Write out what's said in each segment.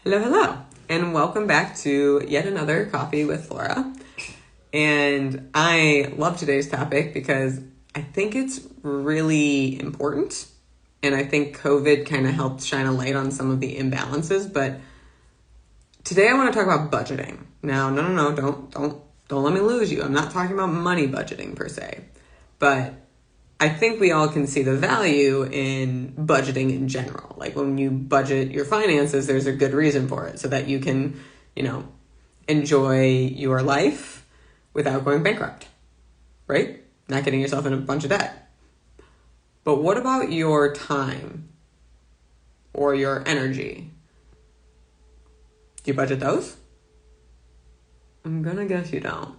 Hello, hello, and welcome back to yet another Coffee with Laura. And I love today's topic because I think it's really important. And I think COVID kind of helped shine a light on some of the imbalances. But today I want to talk about budgeting. Now, no, don't let me lose you. I'm not talking about money budgeting per se. But I think we all can see the value in budgeting in general. Like when you budget your finances, there's a good reason for it so that you can, enjoy your life without going bankrupt, right? Not getting yourself in a bunch of debt. But what about your time or your energy? Do you budget those? I'm gonna guess you don't.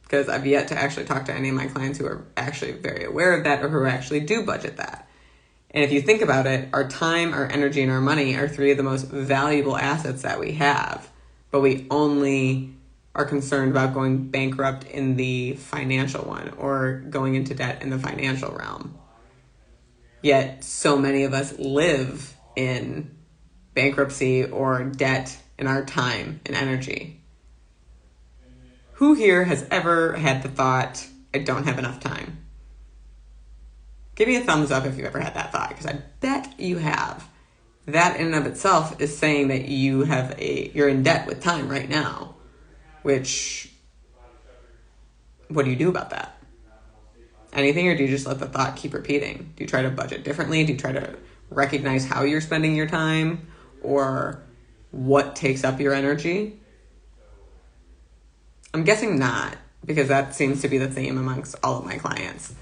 Because I've yet to actually talk to any of my clients who are actually very aware of that or who actually do budget that. And if you think about it, our time, our energy, and our money are three of the most valuable assets that we have. But we only are concerned about going bankrupt in the financial one or going into debt in the financial realm. Yet so many of us live in bankruptcy or debt in our time and energy. Who here has ever had the thought, I don't have enough time? Give me a thumbs up if you've ever had that thought, because I bet you have. That in and of itself is saying that you're in debt with time right now, which, what do you do about that? Anything, or do you just let the thought keep repeating? Do you try to budget differently? Do you try to recognize how you're spending your time or what takes up your energy? I'm guessing not, because that seems to be the theme amongst all of my clients.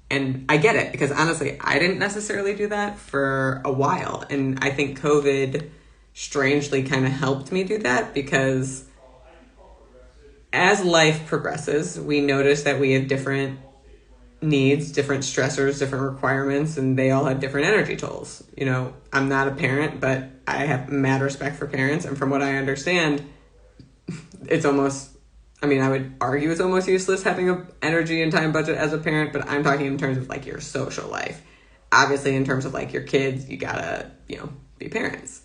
And I get it, because honestly, I didn't necessarily do that for a while. And I think COVID strangely kind of helped me do that, because as life progresses, we notice that we have different needs, different stressors, different requirements, and they all have different energy tolls. I'm not a parent, but I have mad respect for parents. And from what I understand, I would argue it's almost useless having an energy and time budget as a parent, but I'm talking in terms of like your social life. Obviously, in terms of like your kids, you gotta, be parents.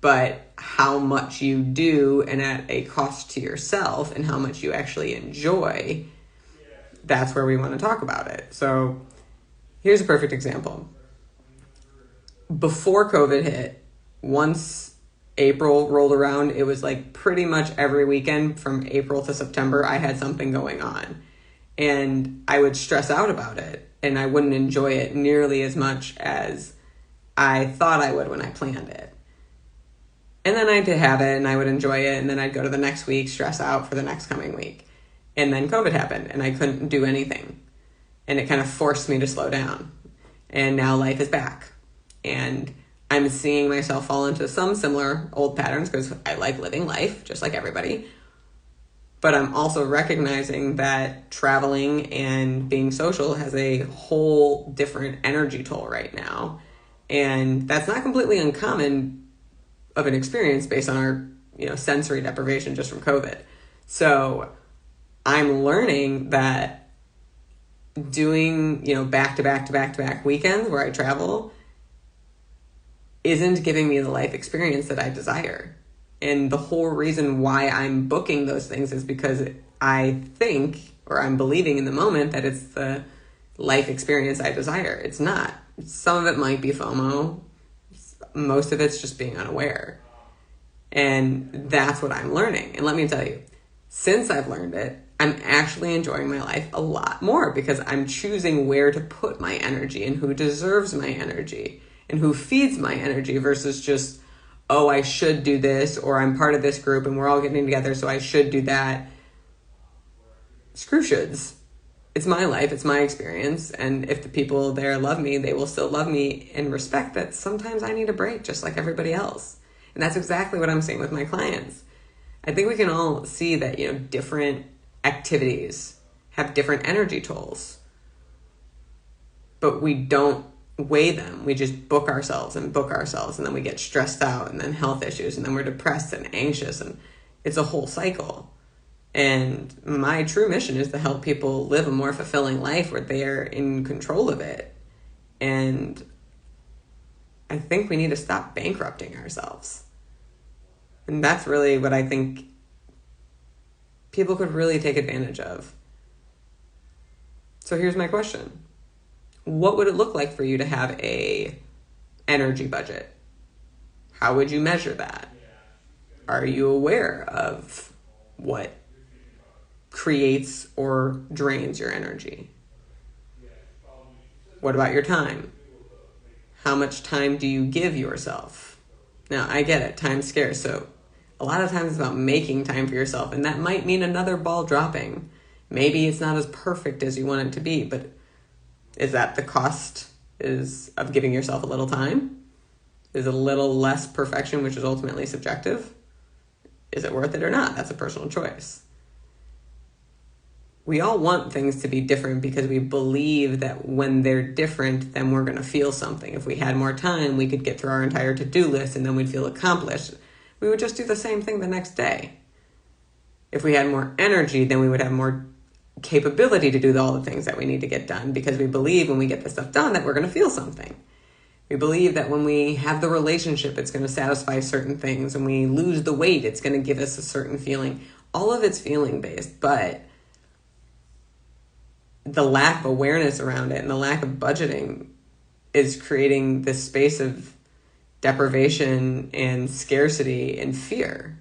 But how much you do and at a cost to yourself and how much you actually enjoy, that's where we want to talk about it. So here's a perfect example. Before COVID hit, once April rolled around, it was like pretty much every weekend from April to September, I had something going on. And I would stress out about it, and I wouldn't enjoy it nearly as much as I thought I would when I planned it. And then I'd have it, and I would enjoy it, and then I'd go to the next week, stress out for the next coming week. And then COVID happened, and I couldn't do anything. And it kind of forced me to slow down. And now life is back. And I'm seeing myself fall into some similar old patterns because I like living life, just like everybody. But I'm also recognizing that traveling and being social has a whole different energy toll right now. And that's not completely uncommon of an experience based on our, sensory deprivation just from COVID. So I'm learning that doing, back-to-back weekends where I travel isn't giving me the life experience that I desire. And the whole reason why I'm booking those things is because I think, or I'm believing in the moment, that it's the life experience I desire. It's not. Some of it might be FOMO. Most of it's just being unaware. And that's what I'm learning. And let me tell you, since I've learned it, I'm actually enjoying my life a lot more because I'm choosing where to put my energy and who deserves my energy and who feeds my energy versus just, oh, I should do this, or I'm part of this group and we're all getting together, so I should do that. Screw shoulds. It's my life, it's my experience, and if the people there love me, they will still love me and respect that sometimes I need a break just like everybody else. And that's exactly what I'm saying with my clients. I think we can all see that, different activities have different energy tolls, but we don't weigh them. We just book ourselves, and then we get stressed out, and then health issues, and then we're depressed and anxious, and it's a whole cycle. And my true mission is to help people live a more fulfilling life where they're in control of it. And I think we need to stop bankrupting ourselves. And that's really what I think people could really take advantage of. So here's my question. What would it look like for you to have a energy budget? How would you measure that? Are you aware of what creates or drains your energy? What about your time? How much time do you give yourself? Now, I get it, time's scarce, so a lot of times it's about making time for yourself, and that might mean another ball dropping. Maybe it's not as perfect as you want it to be, but is that the cost of giving yourself a little time? Is a little less perfection, which is ultimately subjective? Is it worth it or not? That's a personal choice. We all want things to be different because we believe that when they're different, then we're going to feel something. If we had more time, we could get through our entire to-do list and then we'd feel accomplished. We would just do the same thing the next day. If we had more energy, then we would have more capability to do all the things that we need to get done because we believe when we get this stuff done that we're going to feel something. We believe that when we have the relationship, it's going to satisfy certain things. When we lose the weight, it's going to give us a certain feeling. All of it's feeling-based, but the lack of awareness around it and the lack of budgeting is creating this space of deprivation and scarcity and fear.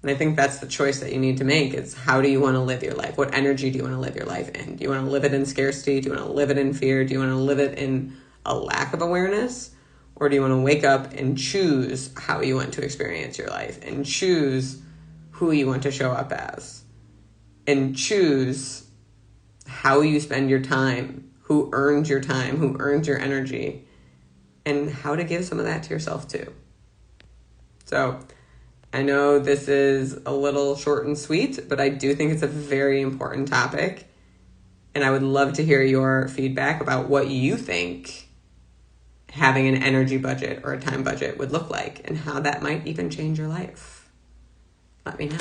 And I think that's the choice that you need to make is how do you want to live your life? What energy do you want to live your life in? Do you want to live it in scarcity? Do you want to live it in fear? Do you want to live it in a lack of awareness? Or do you want to wake up and choose how you want to experience your life and choose who you want to show up as and choose how you spend your time, who earns your time, who earns your energy, and how to give some of that to yourself too. So I know this is a little short and sweet, but I do think it's a very important topic. And I would love to hear your feedback about what you think having an energy budget or a time budget would look like and how that might even change your life. Let me know.